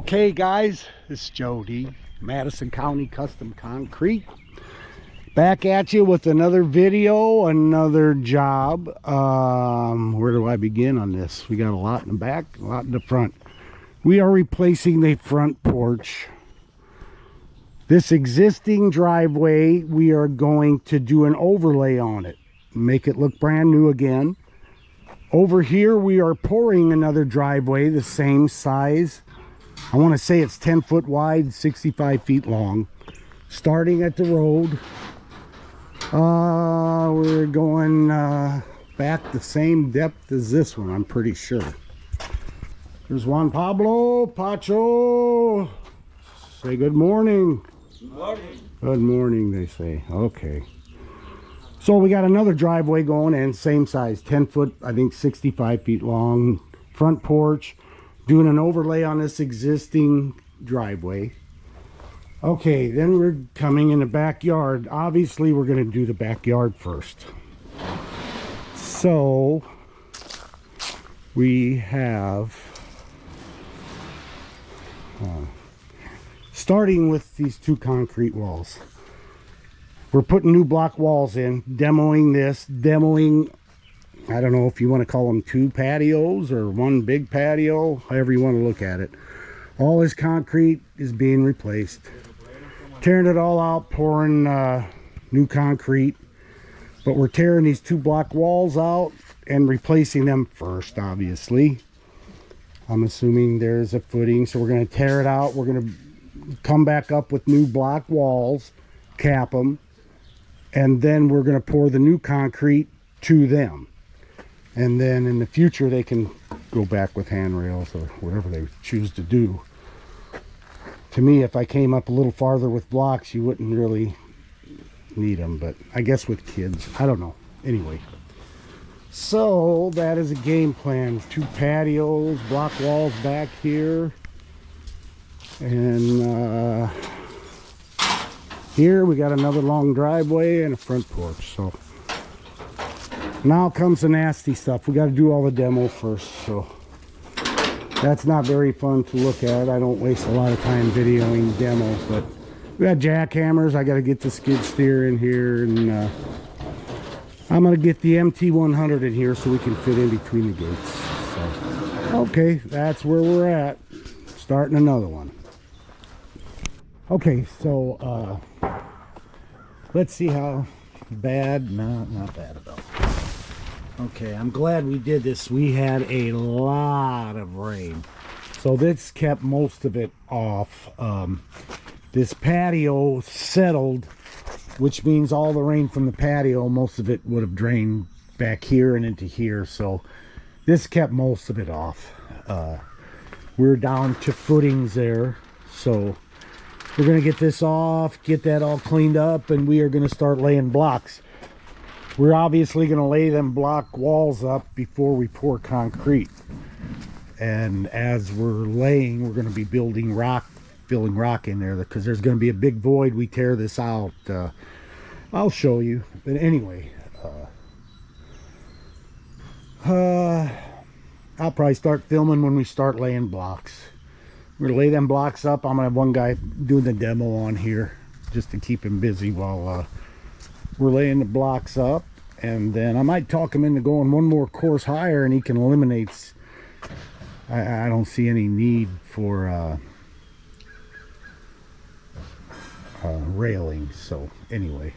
Okay guys, this is Jody, Madison County Custom Concrete, back at you with another video, another job. Where do I begin on this? We got a lot in the back, a lot in the front. We are replacing the front porch. This existing driveway, we are going to do an overlay on it, make it look brand new again. Over here we are pouring another driveway the same size. I want to say it's 10 foot wide, 65 feet long. Starting at the road, we're going back the same depth as this one, I'm pretty sure. There's Juan Pablo, Patio. Say good morning. Good morning. Good morning, they say. Okay. So we got another driveway going in, same size, 10 foot, I think 65 feet long. Front porch. Doing an overlay on this existing driveway. Okay, then we're coming in the backyard. Obviously, we're going to do the backyard first. So, we have... starting with these two concrete walls. We're putting new block walls in, demoing this, I don't know if you want to call them two patios or one big patio, however you want to look at it. All this concrete is being replaced. Tearing it all out, pouring new concrete. But we're tearing these two block walls out and replacing them first, obviously. I'm assuming there's a footing, so we're going to tear it out. We're going to come back up with new block walls, cap them, and then we're going to pour the new concrete to them. And then in the future they can go back with handrails or whatever they choose to do. To me, if I came up a little farther with blocks, you wouldn't really need them, but I guess with kids, I don't know. Anyway, so that is a game plan. Two patios, block walls back here, and here we got another long driveway and a front porch. So now comes the nasty stuff. We got to do all the demo first, so that's not very fun to look at. I don't waste a lot of time videoing demos, but we got jackhammers. I got to get the skid steer in here, and I'm going to get the MT100 in here so we can fit in between the gates. So, okay, that's where we're at. Starting another one. Okay, so let's see how bad. No, not bad at all. Okay, I'm glad we did this. We had a lot of rain, so this kept most of it off. This patio settled, which means all the rain from the patio, most of it would have drained back here and into here, so this kept most of it off. We're down to footings there, so we're going to get this off, get that all cleaned up, and we are going to start laying blocks. We're obviously going to lay them block walls up before we pour concrete. And as we're laying, we're going to be building rock, filling rock in there, because there's going to be a big void. We tear this out. I'll show you. But anyway, I'll probably start filming when we start laying blocks. We're going to lay them blocks up. I'm going to have one guy doing the demo on here just to keep him busy while we're laying the blocks up, and then I might talk him into going one more course higher, and he can eliminate. I don't see any need for railing. So anyway,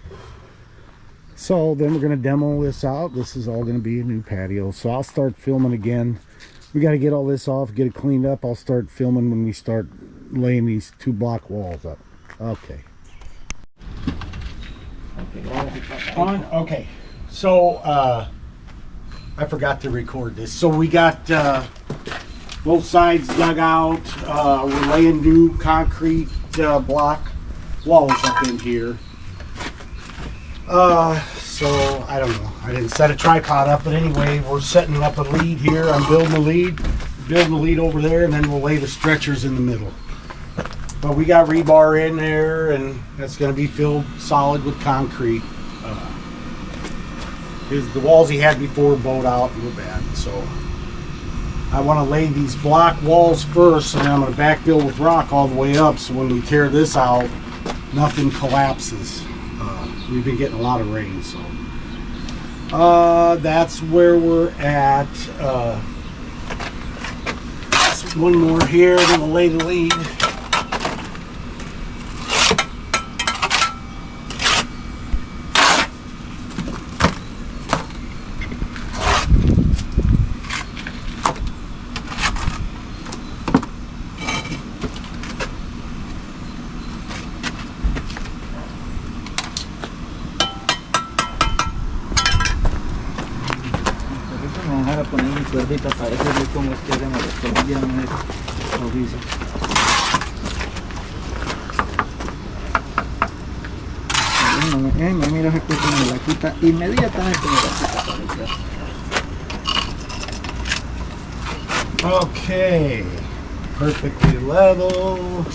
so then we're going to demo this out. This is all going to be a new patio, so I'll start filming again. We got to get all this off, get it cleaned up. I'll start filming when we start laying these two block walls up. Okay. Okay, so I forgot to record this. So we got both sides dug out. We're laying new concrete block walls up in here. So I don't know, I didn't set a tripod up, but anyway, we're setting up a lead here. I'm building a lead over there, and then we'll lay the stretchers in the middle. But we got rebar in there, and that's going to be filled solid with concrete. The walls he had before bowed out and were bad, so I want to lay these block walls first, and then I'm going to backfill with rock all the way up, so when we tear this out, nothing collapses. We've been getting a lot of rain, so that's where we're at. One more here, then we'll lay the lead. Poner mi cuerdita para decirle cómo es que haremos los colombianos, lo dicen. Mira que me la quita inmediatamente, me la quita. Okay, perfectly level.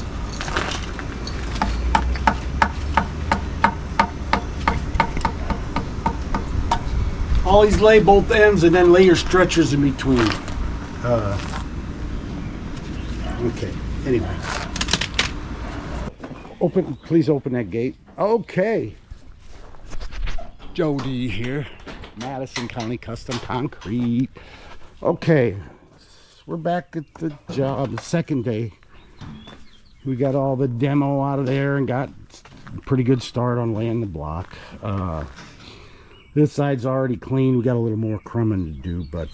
Always lay both ends and then lay your stretchers in between. Okay, anyway. Please open that gate. Okay. Jody here. Madison County Custom Concrete. Okay, we're back at the job, the second day. We got all the demo out of there and got a pretty good start on laying the block. This side's already clean. We got a little more crumbing to do, but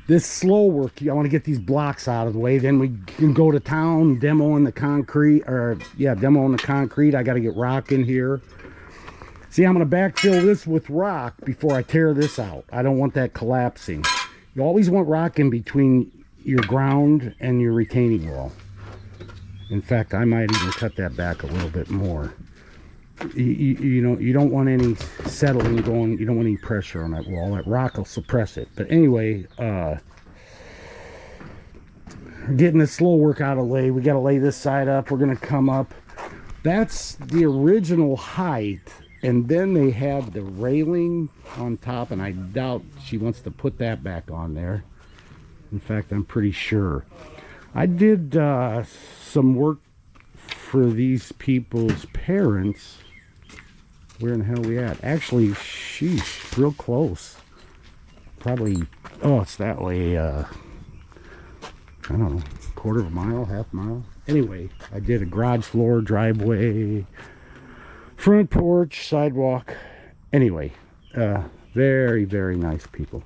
this slow work, I want to get these blocks out of the way. Then we can go to town, demoing the concrete, demoing the concrete. I got to get rock in here. See, I'm going to backfill this with rock before I tear this out. I don't want that collapsing. You always want rock in between your ground and your retaining wall. In fact, I might even cut that back a little bit more. You know, you don't want any settling going. You don't want any pressure on that wall. That rock will suppress it. But anyway, getting the slow work out of the way. We got to lay this side up. We're going to come up. That's the original height. And then they have the railing on top, and I doubt she wants to put that back on there. In fact, I'm pretty sure. I did some work for these people's parents. Where in the hell are we at? Actually, sheesh, real close. Probably, oh, it's that way, I don't know, quarter of a mile, half mile. Anyway, I did a garage floor, driveway, front porch, sidewalk. Anyway, very, very nice people.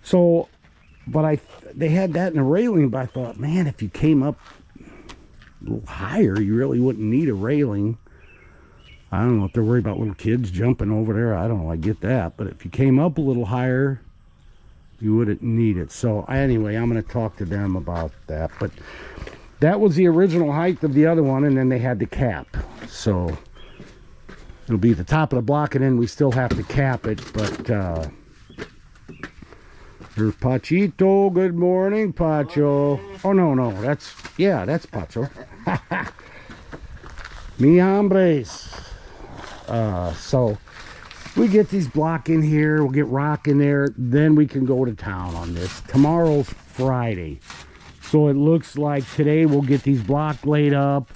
So, but they had that in a railing, but I thought, man, if you came up a little higher, you really wouldn't need a railing. I don't know if they're worried about little kids jumping over there. I don't know, I get that. But if you came up a little higher, you wouldn't need it. So anyway, I'm going to talk to them about that. But that was the original height of the other one, and then they had the cap. So it'll be the top of the block, and then we still have to cap it. But there's Pachito. Good morning, Patio. Oh, no, that's Pacho. Mi hombres. So we get these block in here, we'll get rock in there, then we can go to town on this. Tomorrow's Friday, so it looks like today we'll get these block laid up,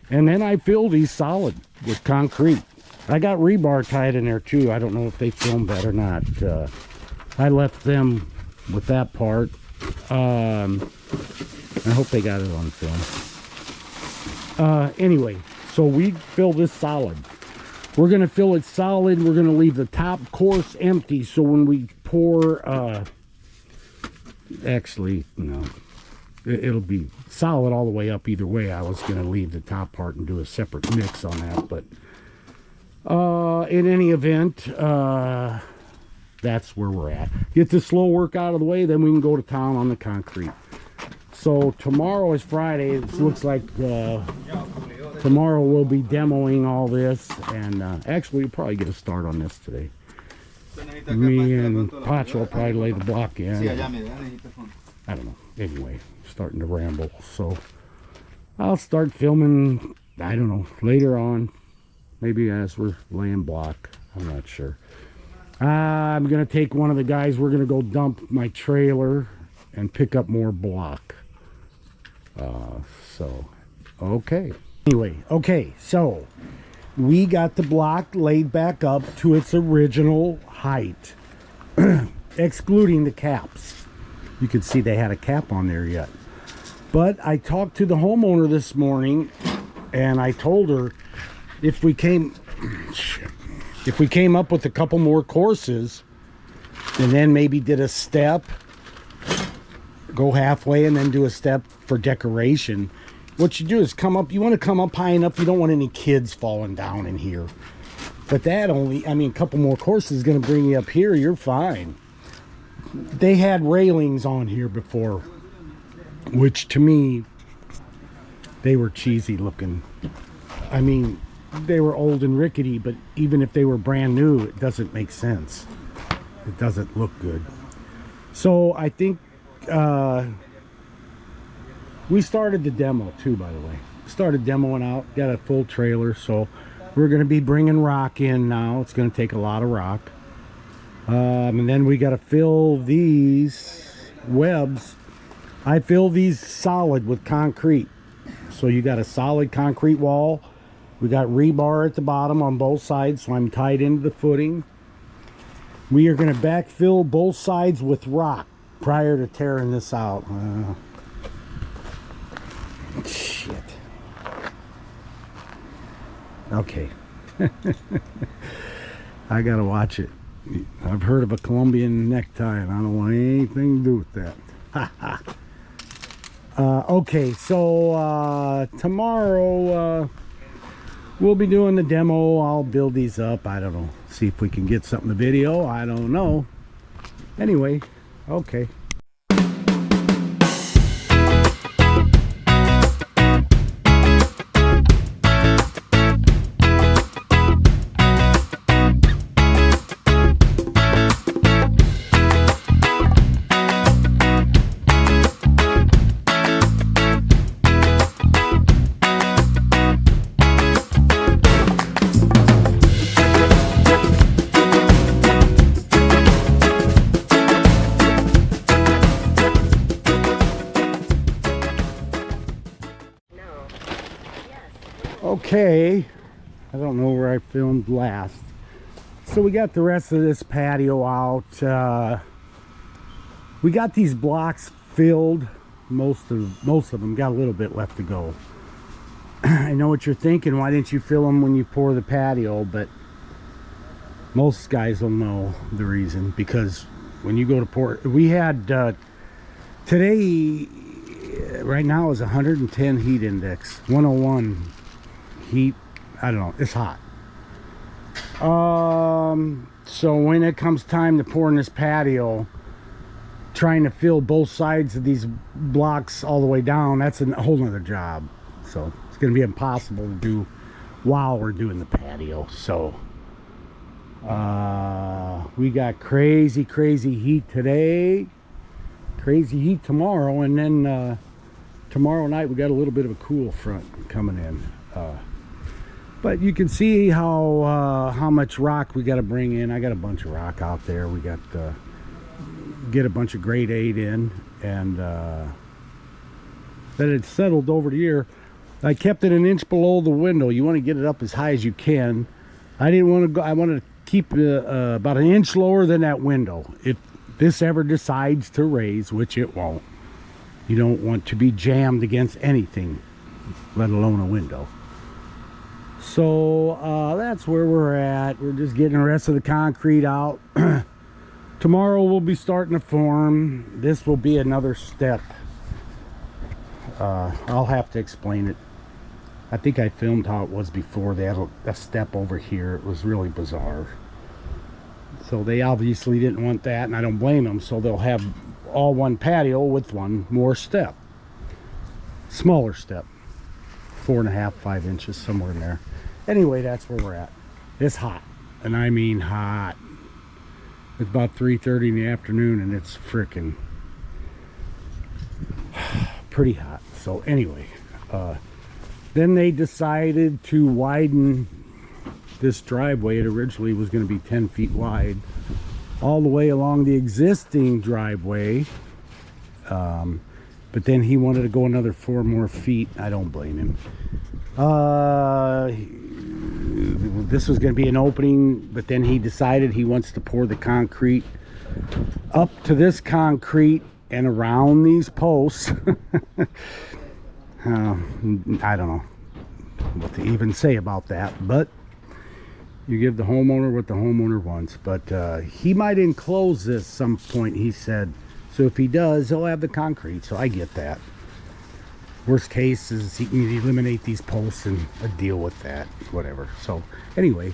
and then I fill these solid with concrete. I got rebar tied in there too. I don't know if they filmed that or not. I left them with that part. I hope they got it on film. Anyway, so we fill this solid. We're going to fill it solid. We're going to leave the top course empty, so when we pour, actually, no, it'll be solid all the way up either way. I was going to leave the top part and do a separate mix on that, but in any event, that's where we're at. Get the slow work out of the way, then we can go to town on the concrete. So tomorrow is Friday. It looks like tomorrow we'll be demoing all this, and actually we'll probably get a start on this today. Me and Patio will probably lay the block in. I don't know. Anyway, starting to ramble. So I'll start filming, I don't know, later on. Maybe as we're laying block. I'm not sure. I'm going to take one of the guys. We're going to go dump my trailer and pick up more block. So, okay. Anyway, okay, so we got the block laid back up to its original height, excluding the caps. You can see they had a cap on there yet. But I talked to the homeowner this morning, and I told her if we came up with a couple more courses, and then maybe did a step, go halfway, and then do a step for decoration. What you do is come up, you want to come up high enough, you don't want any kids falling down in here. But that only, I mean, a couple more courses is going to bring you up here, you're fine. They had railings on here before, which to me, they were cheesy looking. I mean, they were old and rickety, but even if they were brand new, it doesn't make sense. It doesn't look good. So I think we started the demo too, by the way. Started demoing out, got a full trailer, so we're going to be bringing rock in now. It's going to take a lot of rock. And then we got to fill these webs. I fill these solid with concrete. So you got a solid concrete wall. We got rebar at the bottom on both sides, so I'm tied into the footing. We are going to backfill both sides with rock prior to tearing this out. Shit. Okay. I gotta watch it. I've heard of a Colombian necktie, and I don't want anything to do with that. Okay, so tomorrow we'll be doing the demo. I'll build these up. I don't know. See if we can get something to video. I don't know. Anyway, okay. Okay, I don't know where I filmed last. So we got the rest of this patio out. We got these blocks filled. Most of them got a little bit left to go. I know what you're thinking. Why didn't you fill them when you pour the patio? But most guys will know the reason. Because when you go to pour, we had today. Right now is 110 heat index. 101. Heat, I don't know, it's hot. So when it comes time to pour in this patio, trying to fill both sides of these blocks all the way down, that's a whole nother job. So it's going to be impossible to do while we're doing the patio. So we got crazy heat today, crazy heat tomorrow, and then tomorrow night we got a little bit of a cool front coming in. But you can see how much rock we got to bring in. I got a bunch of rock out there. We got get a bunch of grade 8 in, and then it settled over the year. I kept it an inch below the window. You want to get it up as high as you can. I didn't want to go. I wanted to keep it about an inch lower than that window. If this ever decides to raise, which it won't, you don't want to be jammed against anything, let alone a window. So that's where we're at. We're just getting the rest of the concrete out. Tomorrow we'll be starting to form. This will be another step. I'll have to explain it. I think I filmed how it was before. They had a step over here. It was really bizarre. So they obviously didn't want that, and I don't blame them. So they'll have all one patio with one more step. Smaller step. 4.5, 5 inches, somewhere in there. Anyway, that's where we're at. It's hot, and I mean hot. It's about 3:30 in the afternoon, and it's freaking pretty hot. So anyway, then they decided to widen this driveway. It originally was going to be 10 feet wide all the way along the existing driveway. But then he wanted to go another 4 more feet. I don't blame him. This was going to be an opening, but then he decided he wants to pour the concrete up to this concrete and around these posts. I don't know what to even say about that, but you give the homeowner what the homeowner wants. But he might enclose this some point, he said. So if he does, he'll have the concrete. So I get that. Worst case is he can eliminate these posts and deal with that, whatever. So anyway,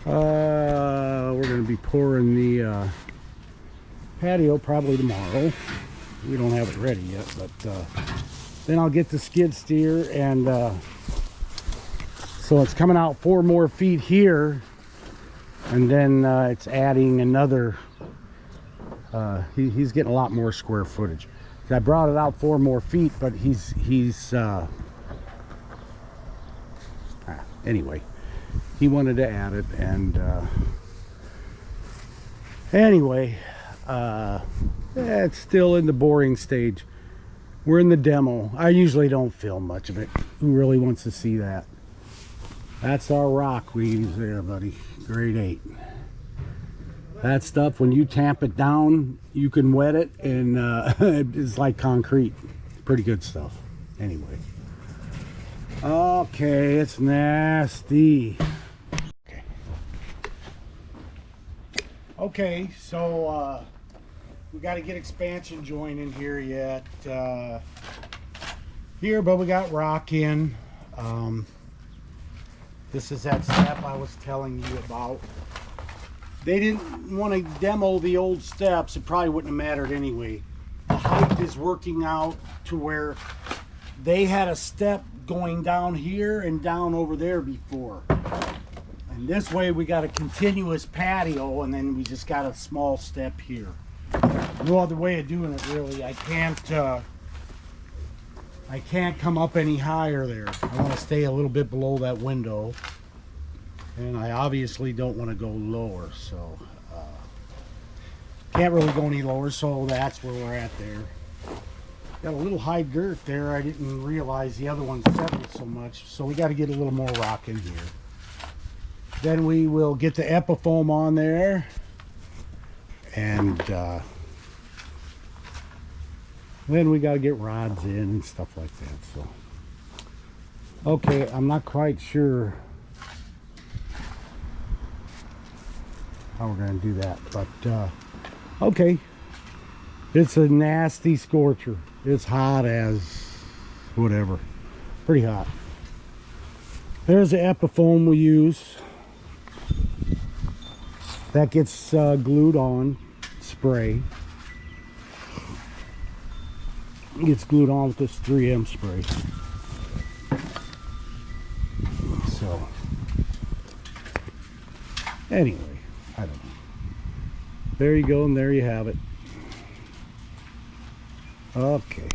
we're going to be pouring the patio probably tomorrow. We don't have it ready yet, but then I'll get the skid steer, and so it's coming out 4 more feet here, and then it's adding another. He's getting a lot more square footage. I brought it out 4 more feet, but anyway, he wanted to add it, and anyway, it's still in the boring stage. We're in the demo. I usually don't film much of it. Who really wants to see that? That's our rock we use there, buddy. Grade 8. That stuff, when you tamp it down, you can wet it, and it's like concrete. Pretty good stuff. Anyway. Okay, it's nasty. Okay, so we got to get expansion joint in here yet. Here, but we got rock in. This is that step I was telling you about. They didn't want to demo the old steps. It probably wouldn't have mattered anyway. The height is working out to where they had a step going down here and down over there before. And this way we got a continuous patio, and then we just got a small step here. No other way of doing it, really. I can't come up any higher there. I want to stay a little bit below that window. And I obviously don't want to go lower, so can't really go any lower, so that's where we're at there. Got a little high girth there. I didn't realize the other one settled so much, so we got to get a little more rock in here. Then we will get the Epifoam on there, and then we got to get rods in and stuff like that. So okay, I'm not quite sure how we're going to do that, but okay. It's a nasty scorcher. It's hot as whatever. Pretty hot. There's the Epifoam we use. That gets glued on, spray. It gets glued on with this 3M spray. So anyway, I don't know. There you go, and there you have it. Okay.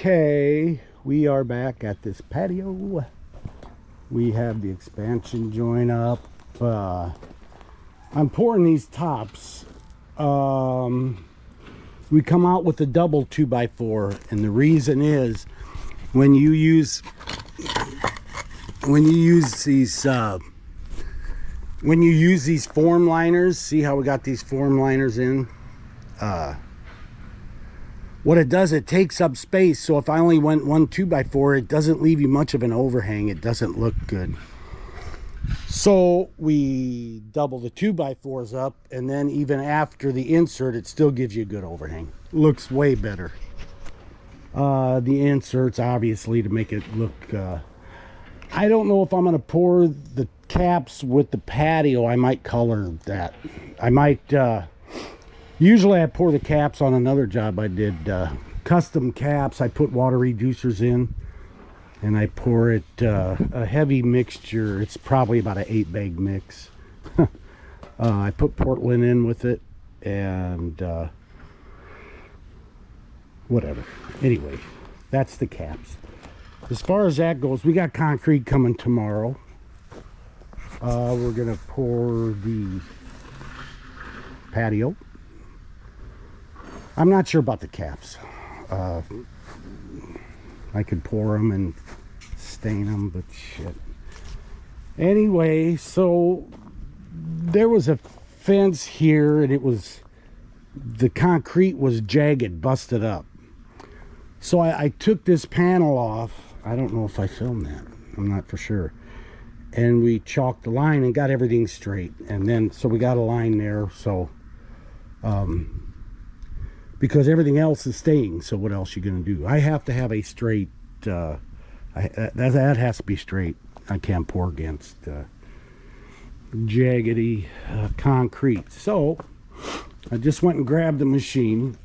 Okay, we are back at this patio. We have the expansion joint up. I'm pouring these tops. We come out with a double 2x4, and the reason is when you use when you use these form liners, see how we got these form liners in? What it does, it takes up space. So if I only went 1 2x4, it doesn't leave you much of an overhang. It doesn't look good. So we double the 2x4s up, and then even after the insert, it still gives you a good overhang. Looks way better. The inserts, obviously, to make it look... I don't know if I'm going to pour the caps with the patio. I might color that. I might... usually I pour the caps on another job I did. Custom caps. I put water reducers in. And I pour it a heavy mixture. It's probably about an 8-bag mix. I put Portland in with it. And... whatever. Anyway, that's the caps. As far as that goes, we got concrete coming tomorrow. We're gonna pour the patio. I'm not sure about the caps. I could pour them and stain them, but shit. Anyway, so there was a fence here, and the concrete was jagged, busted up. So I took this panel off. I don't know if I filmed that. I'm not for sure. And we chalked the line and got everything straight. And then, so we got a line there. So, because everything else is staying. So what else you gonna do? I have to have a straight, that has to be straight. I can't pour against jaggedy concrete. So I just went and grabbed the machine.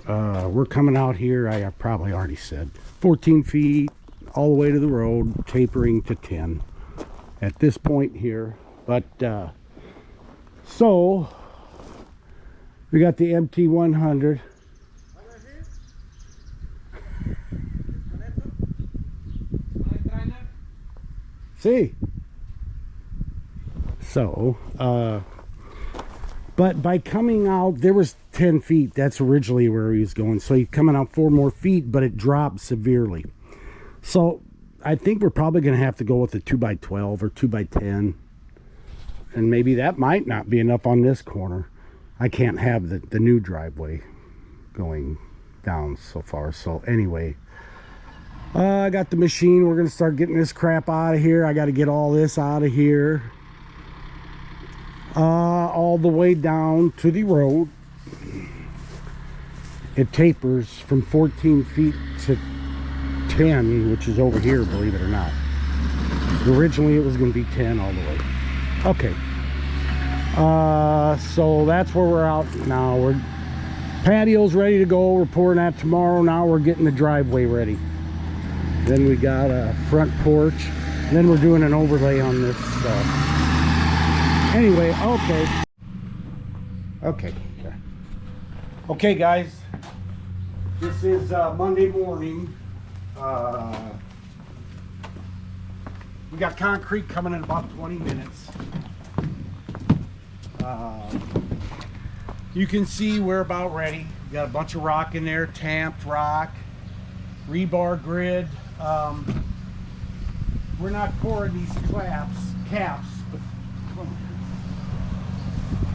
We're coming out here, I probably already said, 14 feet all the way to the road, tapering to 10 at this point here. But so we got the MT100. See? So but by coming out, there was 10 feet. That's originally where he was going. So he's coming out 4 more feet, but it dropped severely. So I think we're probably going to have to go with a 2x12 or 2x10. And maybe that might not be enough on this corner. I can't have the new driveway going down so far. So anyway, I got the machine. We're going to start getting this crap out of here. I got to get all this out of here. All the way down to the road. It tapers from 14 feet to 10, which is over here, believe it or not. Originally it was going to be 10 all the way. Okay. So that's where we're out now. Patio's ready to go. We're pouring that tomorrow. Now we're getting the driveway ready. Then we got a front porch. Then we're doing an overlay on this. Anyway, okay guys, this is Monday morning. We got concrete coming in about 20 minutes. You can see we're about ready. We got a bunch of rock in there, tamped rock, rebar grid. We're not pouring these caps,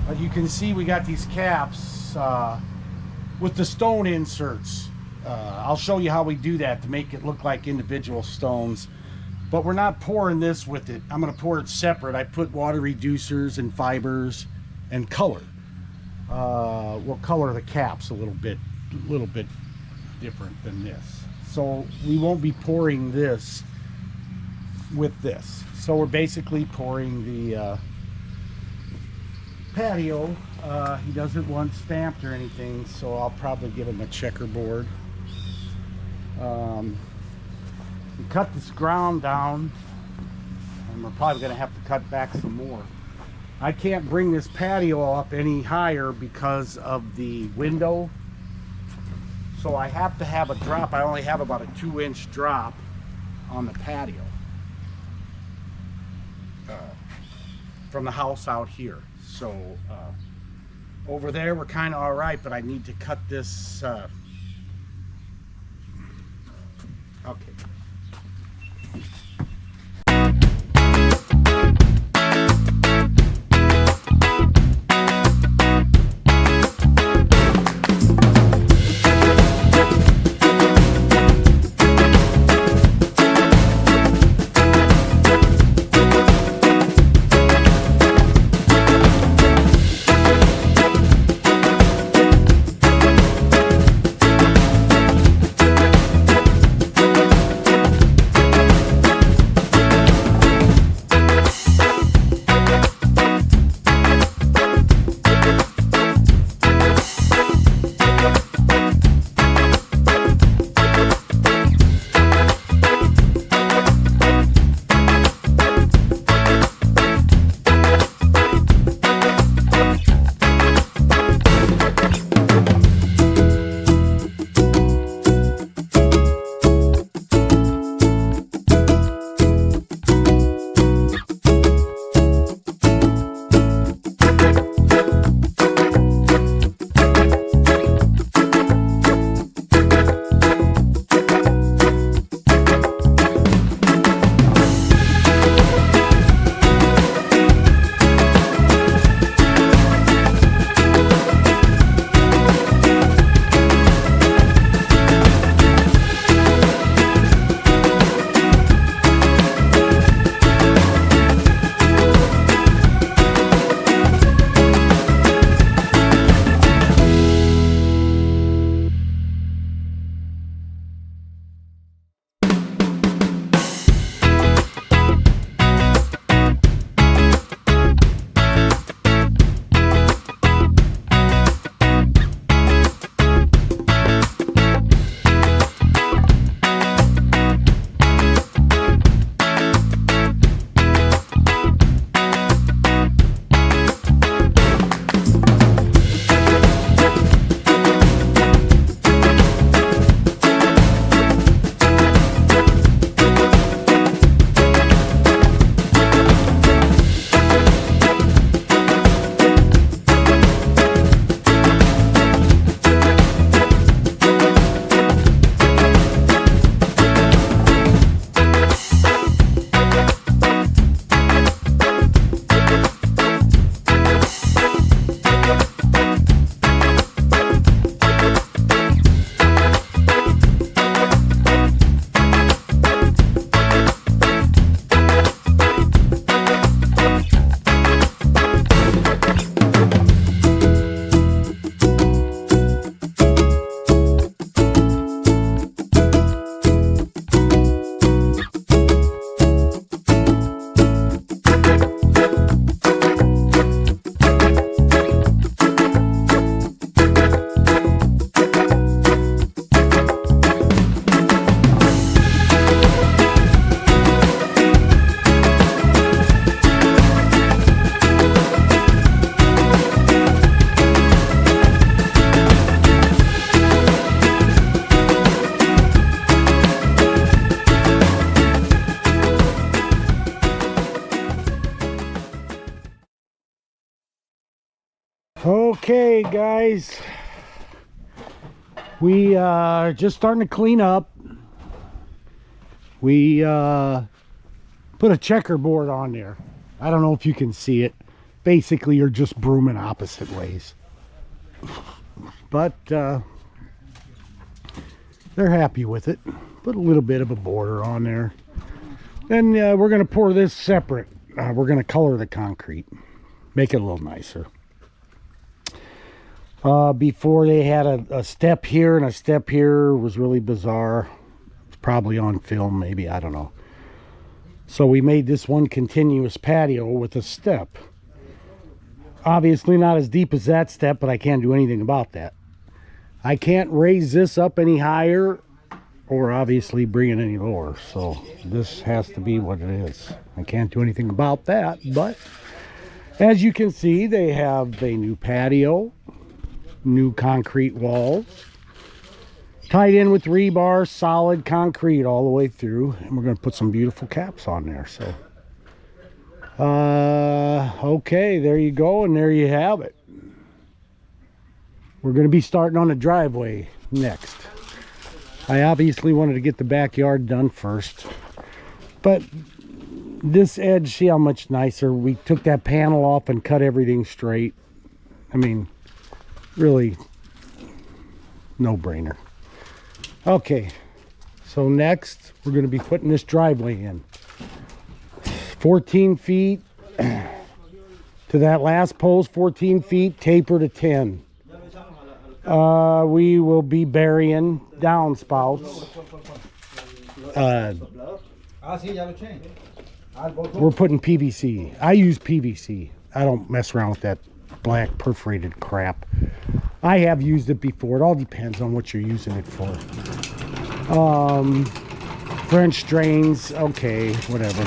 but you can see we got these caps with the stone inserts. I'll show you how we do that to make it look like individual stones. But we're not pouring this with it. I'm going to pour it separate. I put water reducers and fibers and color. We'll color the caps a little bit different than this. So we won't be pouring this with this. So we're basically pouring the patio. He doesn't want stamped or anything, so I'll probably give him a checkerboard. We cut this ground down, and we're probably going to have to cut back some more. I can't bring this patio up any higher because of the window, so I have to have a drop. I only have about a 2-inch drop on the patio from the house out here. So over there we're kind of all right, but I need to cut this. Okay. Okay, guys, we are just starting to clean up. We put a checkerboard on there. I don't know if you can see it. Basically, you're just brooming opposite ways. But they're happy with it. Put a little bit of a border on there. And we're going to pour this separate. We're going to color the concrete. Make it a little nicer. Before they had a step here and a step here. It was really bizarre. It's probably on film, maybe, I don't know. So we made this one continuous patio with a step. Obviously not as deep as that step, but I can't do anything about that. I can't raise this up any higher or obviously bring it any lower. So this has to be what it is. I can't do anything about that, but as you can see, they have a new patio. New concrete walls tied in with rebar, solid concrete all the way through, and we're going to put some beautiful caps on there. So okay, there you go, and there you have it. We're going to be starting on the driveway next. I obviously wanted to get the backyard done first, but this edge, see how much nicer. We took that panel off and cut everything straight. I mean, really no-brainer. Okay, so next we're going to be putting this driveway in. 14 feet to that last post, 14 feet, taper to 10. We will be burying downspouts. We're putting PVC. I use PVC. I don't mess around with that black perforated crap. I have used it before. It all depends on what you're using it for. French drains, okay, whatever.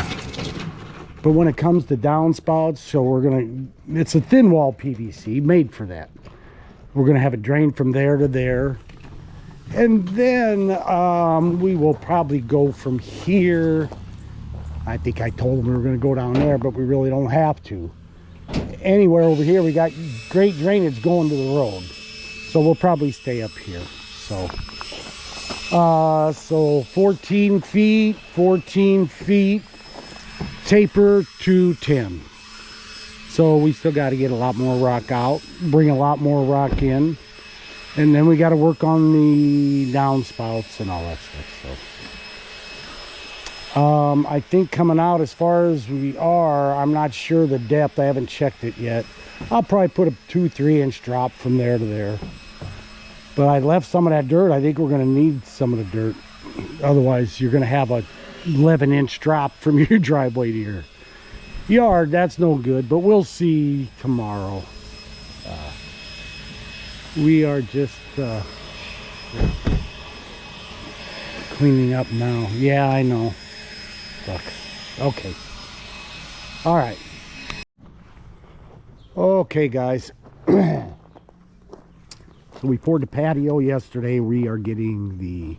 But when it comes to downspouts, so we're gonna, it's a thin wall PVC made for that. We're gonna have it drain from there to there. And then we will probably go from here. I think I told them we were gonna go down there, but we really don't have to. Anywhere over here we got great drainage going to the road, so we'll probably stay up here. So 14 feet taper to 10. So we still got to get a lot more rock out, bring a lot more rock in, and then we got to work on the downspouts and all that stuff. So I think coming out as far as we are, I'm not sure the depth. I haven't checked it yet. I'll probably put a 2-3 inch drop from there to there. But I left some of that dirt. I think we're going to need some of the dirt. Otherwise, you're going to have a 11 inch drop from your driveway to your yard. That's no good, but we'll see tomorrow. We are just cleaning up now. Yeah, I know. Okay. All right. Okay, guys. So we poured the patio yesterday. We are getting the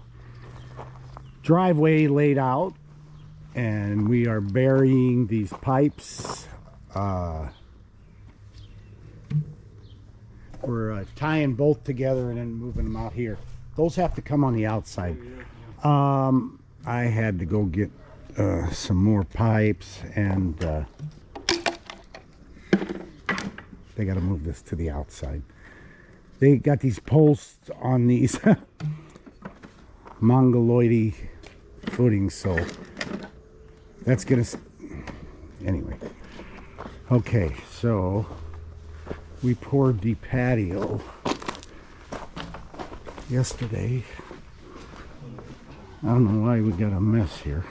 driveway laid out, and we are burying these pipes. We're tying both together and then moving them out here. Those have to come on the outside. I had to go get some more pipes, and they got to move this to the outside. They got these posts on these mongoloidy footings, so that's gonna, anyway. Okay, so we poured the patio yesterday. I don't know why we got a mess here.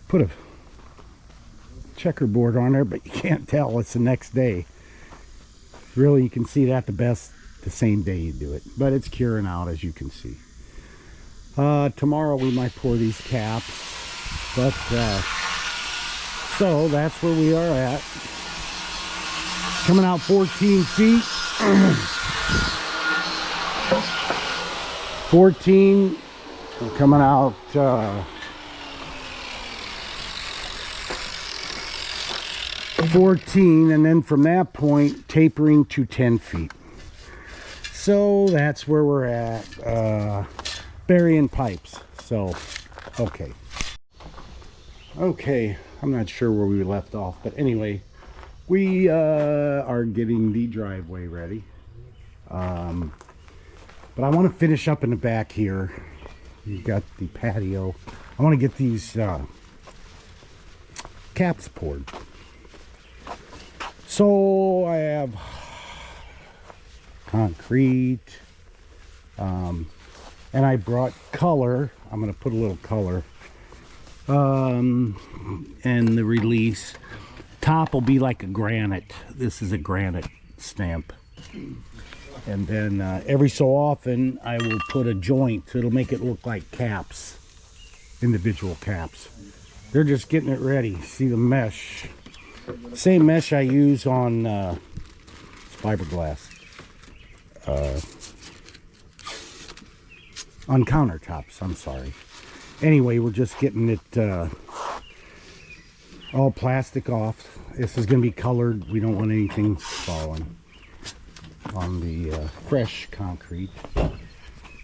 Put a checkerboard on there, but you can't tell. It's the next day. Really, you can see that the best the same day you do it, but it's curing out, as you can see. Tomorrow we might pour these caps, but so that's where we are at. Coming out 14 feet. 14. We're coming out 14, and then from that point tapering to 10 feet. So that's where we're at, burying pipes. So okay, I'm not sure where we left off, but anyway, we are getting the driveway ready, but I want to finish up in the back here. You got the patio. I want to get these caps poured. So I have concrete, and I brought color. I'm going to put a little color, and the release top will be like a granite. This is a granite stamp, and then every so often I will put a joint. It'll make it look like caps, individual caps. They're just getting it ready. See the mesh, same mesh I use on fiberglass on countertops. I'm sorry. Anyway, we're just getting it all plastic off. This is going to be colored. We don't want anything falling on the fresh concrete.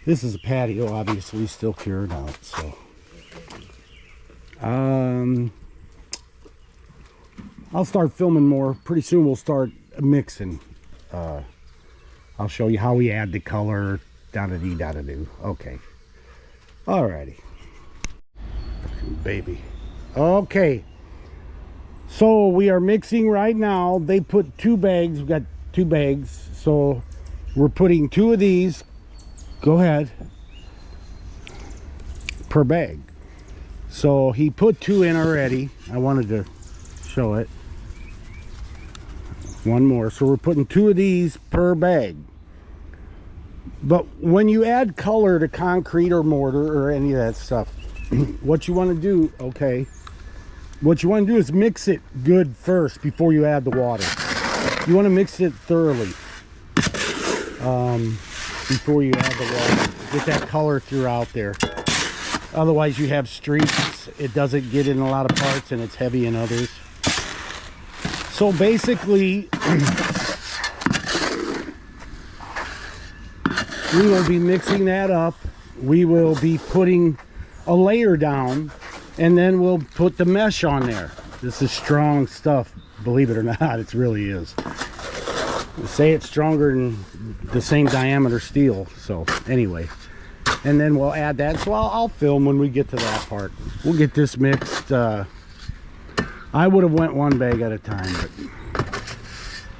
This is a patio, obviously still cured out. So I'll start filming more pretty soon. We'll start mixing. I'll show you how we add the color. Da-da-dee, da-da-doo. Okay. Alrighty. Baby. Okay. So we are mixing right now. They put 2 bags. We've got 2 bags. So we're putting 2 of these. Go ahead. Per bag. So he put 2 in already. I wanted to show it. 1 more. So we're putting 2 of these per bag. But when you add color to concrete or mortar or any of that stuff, what you want to do, what you want to do is mix it good first before you add the water. You want to mix it thoroughly before you add the water. Get that color throughout there. Otherwise you have streaks. It doesn't get in a lot of parts and it's heavy in others. So basically, we will be mixing that up. We will be putting a layer down, and then we'll put the mesh on there. This is strong stuff, believe it or not. It really is. They say it's stronger than the same diameter steel. So anyway, and then we'll add that. So I'll film when we get to that part. We'll get this mixed. I would have went 1 bag at a time, but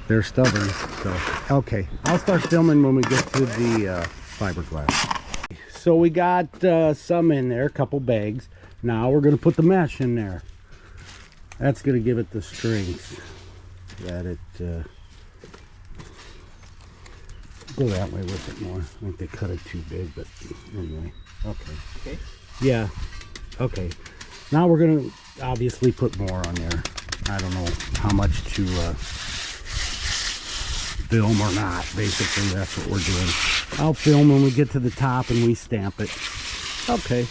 they're stubborn. So okay, I'll start filming when we get to the fiberglass. So we got some in there, a couple bags. Now we're going to put the mesh in there. That's going to give it the strength that it go that way with it more. I think they cut it too big, but anyway. Okay. Yeah. Okay. Now we're going to obviously put more on there. I don't know how much to film or not. Basically, that's what we're doing. I'll film when we get to the top and we stamp it. Okay.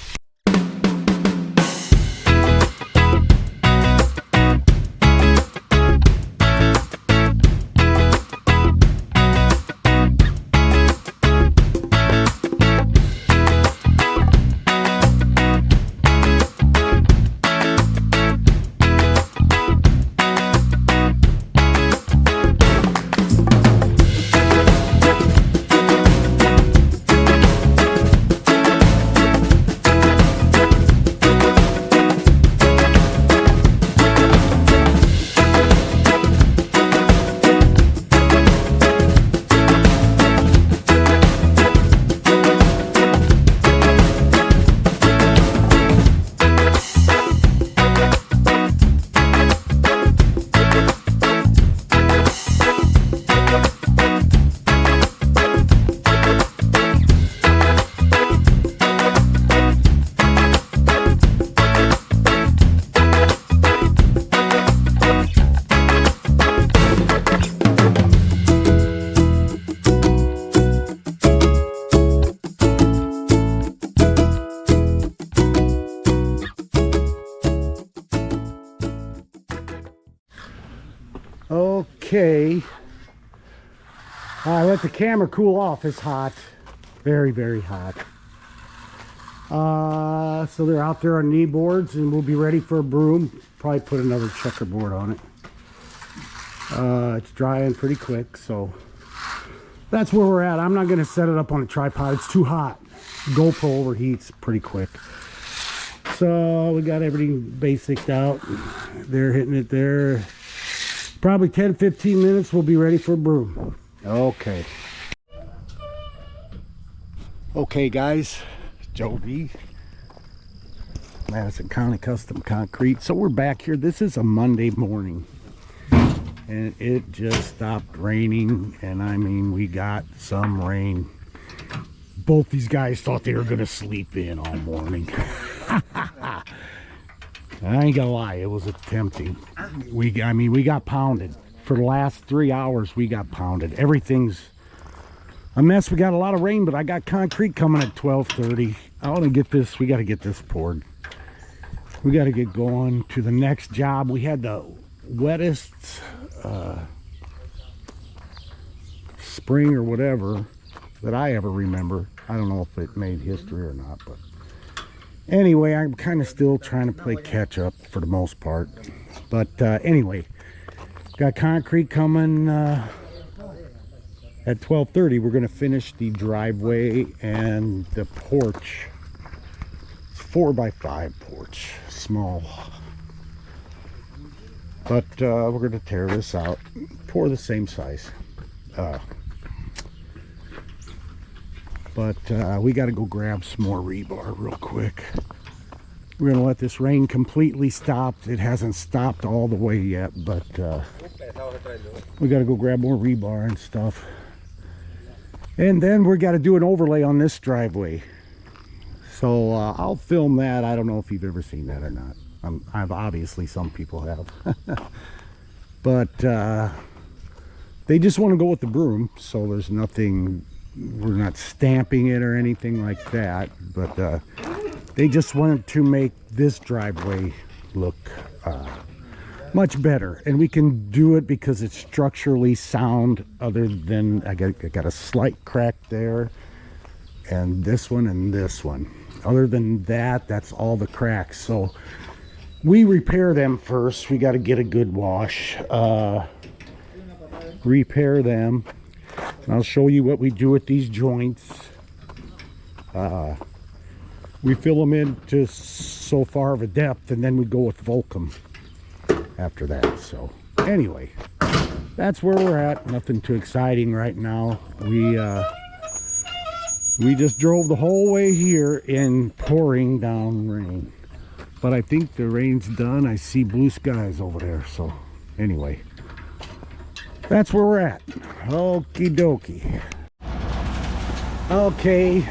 Okay. I let the camera cool off. It's hot. Very, very hot. So they're out there on knee boards, and we'll be ready for a broom. Probably put another checkerboard on it. It's drying pretty quick, so that's where we're at. I'm not going to set it up on a tripod. It's too hot. GoPro overheats pretty quick. So we got everything basicked out. They're hitting it there. Probably 10-15 minutes, we'll be ready for a broom. Okay. Okay, guys. Joe D. Madison County Custom Concrete. So we're back here. This is a Monday morning. And it just stopped raining. And I mean, we got some rain. Both these guys thought they were going to sleep in all morning. I ain't gonna lie, it was tempting. We got pounded. For the last 3 hours, we got pounded. Everything's a mess. We got a lot of rain, but I got concrete coming at 12:30. I want to get this. We got to get this poured. We got to get going to the next job. We had the wettest spring or whatever that I ever remember. I don't know if it made history or not, but anyway, I'm kind of still trying to play catch up for the most part. But anyway, got concrete coming at 12:30. We're going to finish the driveway and the porch. It's 4x5 porch, small. But we're going to tear this out, pour the same size. But we got to go grab some more rebar real quick. We're going to let this rain completely stop. It hasn't stopped all the way yet, but we got to go grab more rebar and stuff. And then we got to do an overlay on this driveway. So I'll film that. I don't know if you've ever seen that or not. I've obviously, some people have. But they just want to go with the broom, so there's nothing. We're not stamping it or anything like that, but they just wanted to make this driveway look much better, and we can do it because it's structurally sound. Other than I got a slight crack there, and this one and this one. Other than that, that's all the cracks. So we repair them first. We got to get a good wash, repair them. I'll show you what we do with these joints. We fill them in to so far of a depth, and then we go with Volcom after that. So anyway, that's where we're at. Nothing too exciting right now. We just drove the whole way here in pouring down rain, but I think the rain's done. I see blue skies over there. So anyway, that's where we're at. Okie dokie. Okay,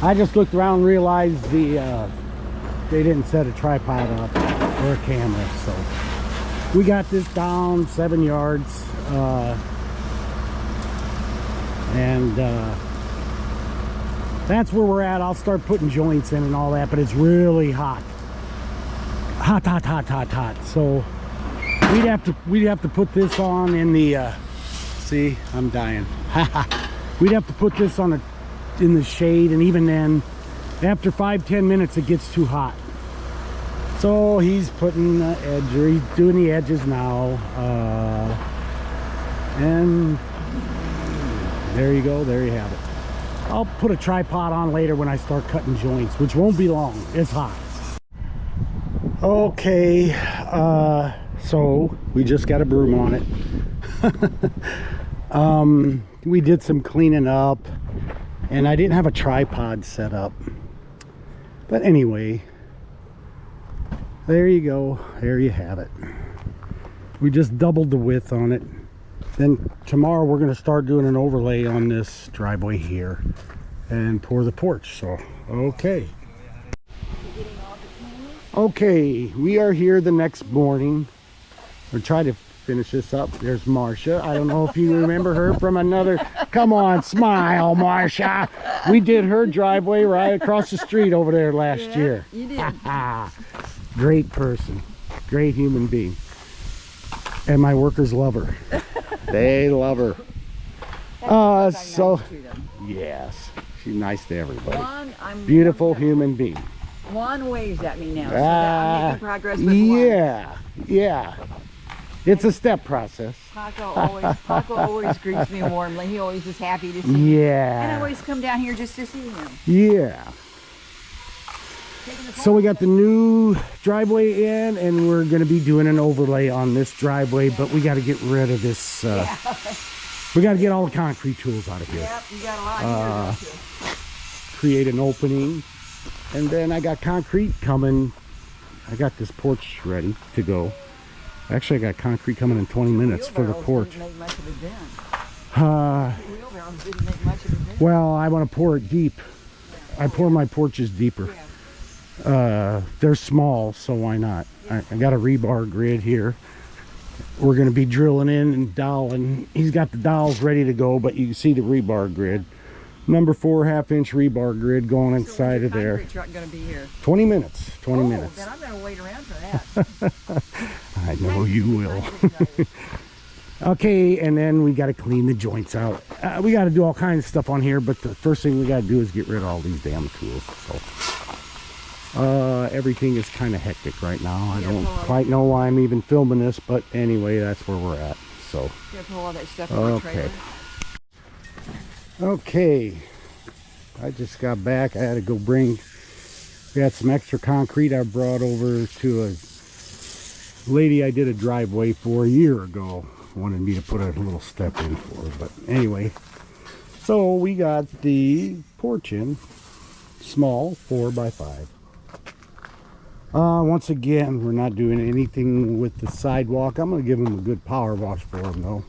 I just looked around and realized they didn't set a tripod up or a camera, so we got this down 7 yards, and that's where we're at. I'll start putting joints in and all that, but it's really hot. Hot. So we'd have to put this on in the see, I'm dying. We'd have to put this on in the shade, and even then, after 5-10 minutes, it gets too hot. So he's putting the edge, or he's doing the edges now, and there you go. There you have it. I'll put a tripod on later when I start cutting joints, which won't be long. It's hot. Okay, so we just got a broom on it. We did some cleaning up, and I didn't have a tripod set up, but anyway, there you go. There you have it. We just doubled the width on it. Then tomorrow we're going to start doing an overlay on this driveway here and pour the porch. So okay, we are here the next morning. We're trying to finish this up. There's Marcia. I don't know if you remember her from another. Come on, smile, Marcia. We did her driveway right across the street over there last year. You did. Great person, great human being. And my workers love her. They love her. So Nice to them. yes, she's nice to everybody. I'm Beautiful human being. Juan waves at me now, so that I'm making progress with Juan. Yeah. It's a step process. Paco always greets me warmly. He always is happy to see me. Yeah. And I always come down here just to see him. Yeah. So we got the new driveway in, and we're going to be doing an overlay on this driveway, but we got to get rid of this. We got to get all the concrete tools out of here. Yep, you got a lot here. Create an opening, and then I got concrete coming. I got this porch ready to go. Actually, I got concrete coming in 20 minutes for the porch. Didn't make much of a dent. Wheelbarrows didn't make much of a dent. Well, I want to pour it deep. I pour my porches deeper. They're small, so why not? I got a rebar grid here. We're going to be drilling in and doweling. He's got the dowels ready to go, but you can see the rebar grid. Number 4 1/2-inch rebar grid going inside of there. Concrete truck going to be here. 20 minutes. 20 minutes. Then I'm going to wait around for that. I know you will. Okay, and then we got to clean the joints out. We got to do all kinds of stuff on here, but the first thing we got to do is get rid of all these damn tools. So everything is kind of hectic right now. I don't quite know why I'm even filming this, but anyway, that's where we're at. So You gotta pull all that stuff in the trailer. Okay, I just got back. I had to go we got some extra concrete I brought over to a lady I did a driveway for a year ago. Wanted me to put a little step in for her, but anyway, so we got the porch in, small 4x5. Once again, we're not doing anything with the sidewalk. I'm going to give them a good power wash for them though.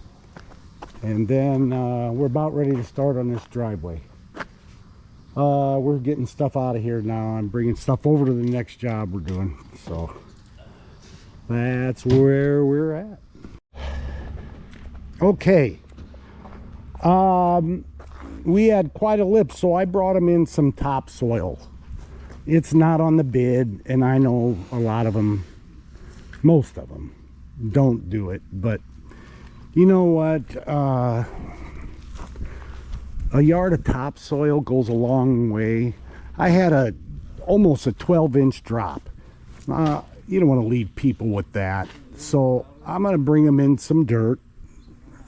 And then we're about ready to start on this driveway. We're getting stuff out of here now. I'm bringing stuff over to the next job we're doing. So that's where we're at. Okay. We had quite a lip, so I brought them in some topsoil. It's not on the bid, and I know a lot of them, most of them, don't do it. But you know what? A yard of topsoil goes a long way. I had almost a 12-inch drop. You don't want to leave people with that. So I'm going to bring them in some dirt.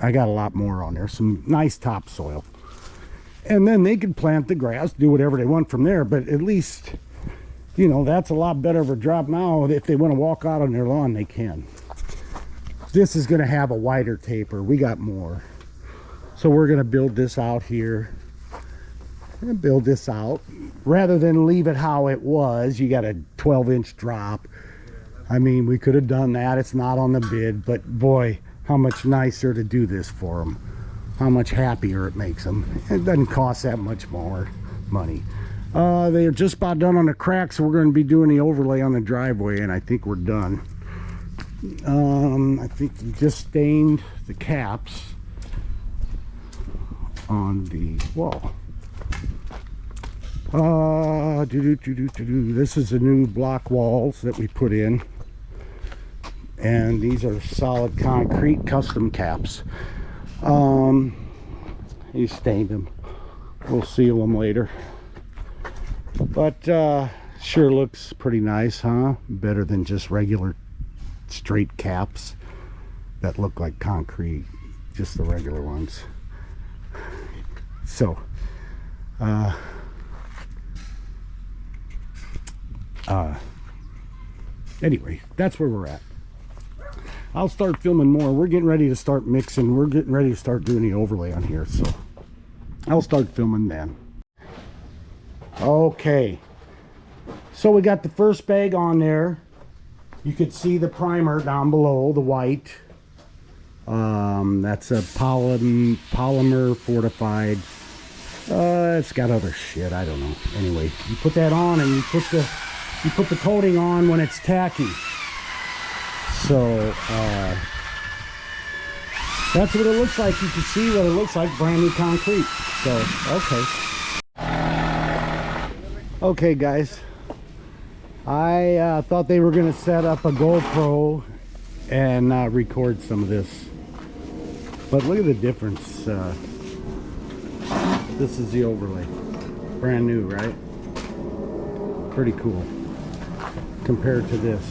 I got a lot more on there, some nice topsoil. And then they can plant the grass, do whatever they want from there. But at least, you know, that's a lot better of a drop now. If they want to walk out on their lawn, they can. This is going to have a wider taper. We got more. So we're going to build this out here. And build this out. Rather than leave it how it was, you got a 12-inch drop. I mean, we could have done that. It's not on the bid. But boy, how much nicer to do this for them. How much happier it makes them. It doesn't cost that much more money. They're just about done on the crack, so we're going to be doing the overlay on the driveway, and I think we're done. I think we just stained the caps on the wall. This is the new block walls that we put in, and these are solid concrete custom caps. He stained them. We'll seal them later, but sure looks pretty nice, huh? Better than just regular straight caps that look like concrete, just the regular ones. So anyway, that's where we're at. I'll start filming more. We're getting ready to start mixing. We're getting ready to start doing the overlay on here, so I'll start filming then. Okay, so we got the first bag on there. You could see the primer down below, the white. That's a polymer fortified. It's got other shit, I don't know. Anyway, you put that on, and you put the coating on when it's tacky. So that's what it looks like. You can see what it looks like, brand new concrete. So okay guys, I thought they were gonna set up a GoPro and record some of this. But look at the difference. This is the overlay. Brand new, right? Pretty cool compared to this.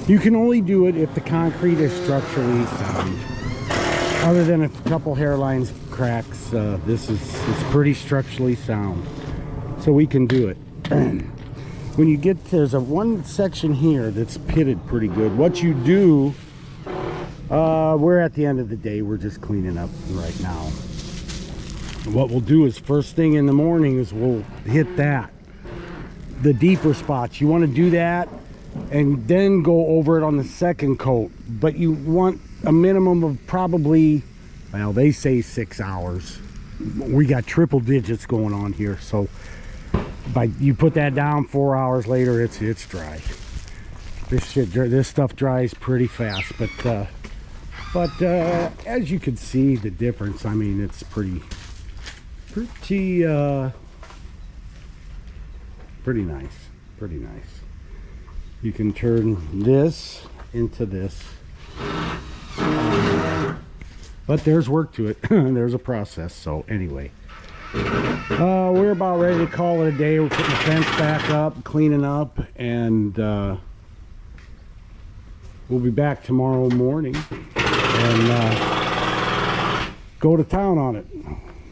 You can only do it if the concrete is structurally sound. Other than a couple hairlines cracks, it's pretty structurally sound. So we can do it. When you get, there's one section here that's pitted pretty good. What you do, we're at the end of the day, we're just cleaning up right now. What we'll do is first thing in the morning is we'll hit that, the deeper spots. You want to do that and then go over it on the second coat, but you want a minimum of probably, well, they say 6 hours. We got triple digits going on here, so by you put that down 4 hours later, it's dry. This stuff dries pretty fast, but as you can see the difference, I mean, it's pretty nice. You can turn this into this, but there's work to it. There's a process. So anyway, we're about ready to call it a day. We're putting the fence back up, cleaning up, and we'll be back tomorrow morning and go to town on it,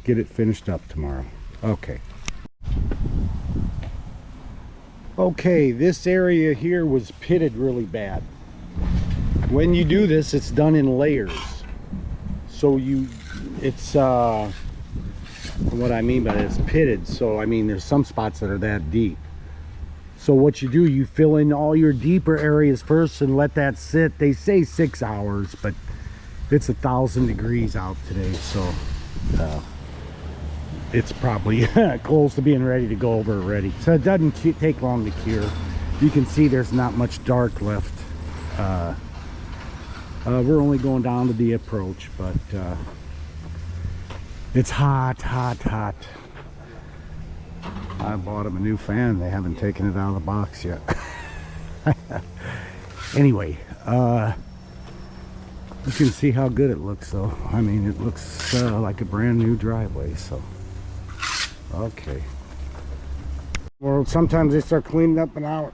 get it finished up tomorrow. Okay, this area here was pitted really bad. When you do this, it's done in layers. So it's what I mean by that, it's pitted. So I mean, there's some spots that are that deep. So what you do, you fill in all your deeper areas first and let that sit. They say 6 hours, but it's 1,000 degrees out today, so it's probably close to being ready to go over already. So it doesn't take long to cure. You can see there's not much dark left. We're only going down to the approach, but it's hot. I bought them a new fan. They haven't taken it out of the box yet. Anyway, you can see how good it looks, though. I mean, it looks like a brand new driveway. So okay, well, sometimes they start cleaning up an hour.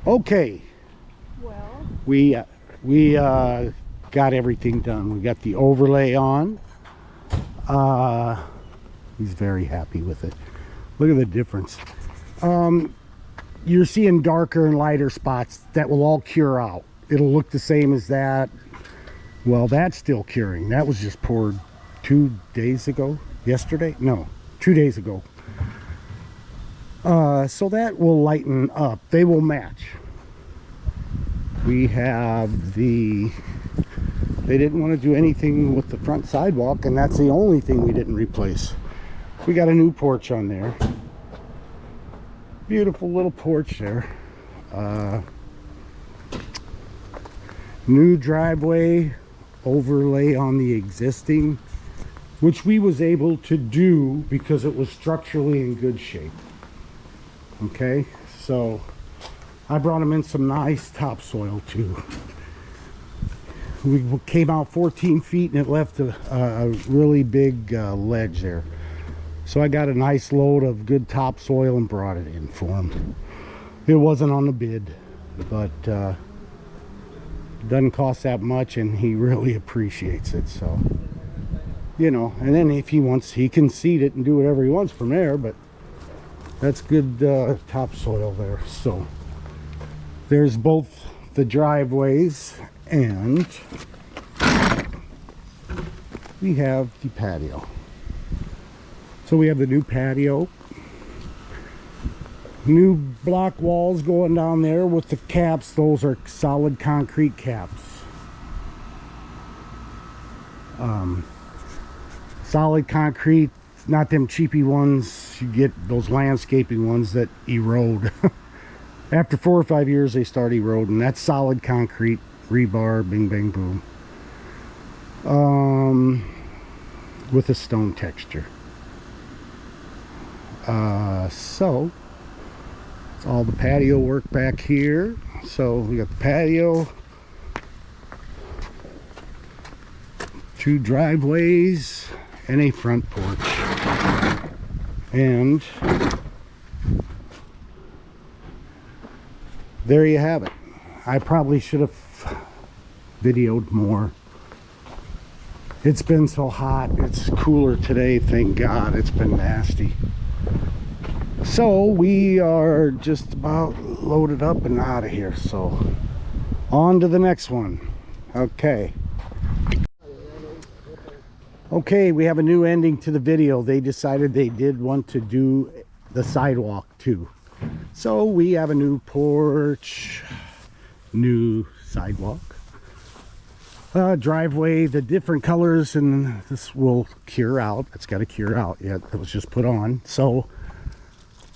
Okay, Well, we got everything done. We got the overlay on. He's very happy with it. Look at the difference. You're seeing darker and lighter spots that will all cure out. It'll look the same as that. Well, that's still curing. That was just poured 2 days ago. Yesterday? No, 2 days ago. So that will lighten up. They will match. We have they didn't want to do anything with the front sidewalk, and that's the only thing we didn't replace. We got a new porch on there. Beautiful little porch there. New driveway overlay on the existing, which we was able to do because it was structurally in good shape. Okay, so I brought them in some nice topsoil too. We came out 14 feet and it left a really big ledge there. So I got a nice load of good topsoil and brought it in for him. It wasn't on the bid, but doesn't cost that much, and he really appreciates it. So, you know, and then if he wants, he can seed it and do whatever he wants from there, but that's good topsoil there. So there's both the driveways, and we have the patio. So we have the new patio, new block walls going down there with the caps. Those are solid concrete caps. Solid concrete, not them cheapy ones. You get those landscaping ones that erode. After 4 or 5 years they start eroding. That's solid concrete, rebar, bing bang boom, with a stone texture. So it's all the patio work back here. So we got the patio, 2 driveways, and a front porch. And there you have it. I probably should have videoed more. It's been so hot. It's cooler today, thank God. It's been nasty. So we are just about loaded up and out of here. So on to the next one. Okay. Okay, we have a new ending to the video. They decided they did want to do the sidewalk too. So we have a new porch, new sidewalk, driveway, the different colors, and this will cure out. It's got to cure out yet. It was just put on. So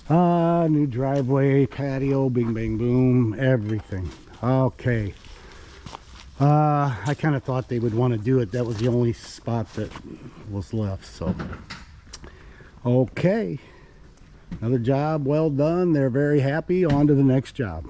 new driveway, patio, bing bang boom, everything. Okay. I kind of thought they would want to do it. That was the only spot that was left. So okay, another job well done. They're very happy. On to the next job.